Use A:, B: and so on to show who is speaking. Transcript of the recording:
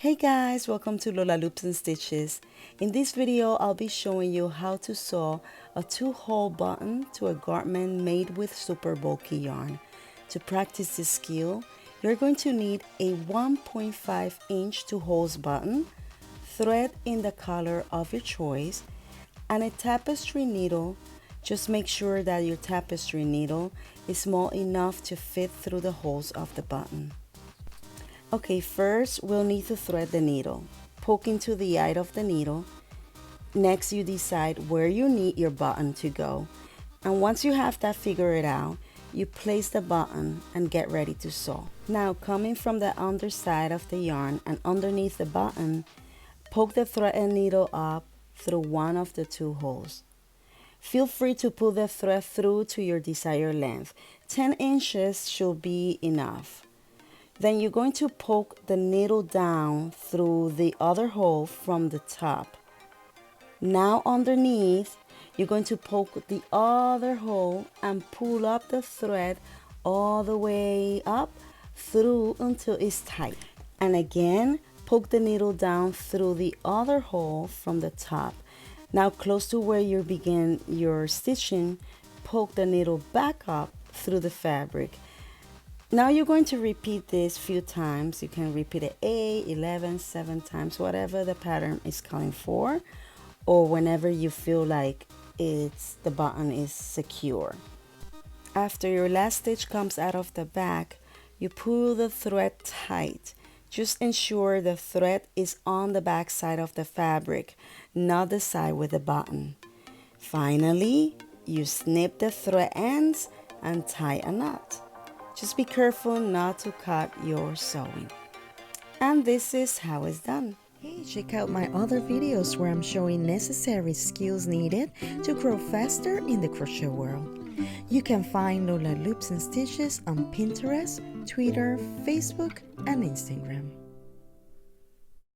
A: Hey guys, welcome to Lola Loops and Stitches. In this video, I'll be showing you how to sew a 2-hole button to a garment made with super bulky yarn. To practice this skill, you're going to need a 1.5 inch 2-holes button, thread in the color of your choice, and a tapestry needle. Just make sure that your tapestry needle is small enough to fit through the holes of the button. Okay, first we'll need to thread the needle. Poke into the eye of the needle. Next, you decide where you need your button to go. And once you have that figured out, you place the button and get ready to sew. Now, coming from the underside of the yarn and underneath the button, poke the thread and needle up through one of the 2 holes. Feel free to pull the thread through to your desired length. 10 inches should be enough. Then you're going to poke the needle down through the other hole from the top. Now underneath, you're going to poke the other hole and pull up the thread all the way up through until it's tight. And again, poke the needle down through the other hole from the top. Now close to where you begin your stitching, poke the needle back up through the fabric. Now you're going to repeat this a few times. You can repeat it 8, 11, 7 times, whatever the pattern is calling for, or whenever you feel like the button is secure. After your last stitch comes out of the back, you pull the thread tight. Just ensure the thread is on the back side of the fabric, not the side with the button. Finally, you snip the thread ends and tie a knot. Just be careful not to cut your sewing. And this is how it's done.
B: Hey, check out my other videos where I'm showing necessary skills needed to grow faster in the crochet world. You can find Lola Loops and Stitches on Pinterest, Twitter, Facebook, and Instagram.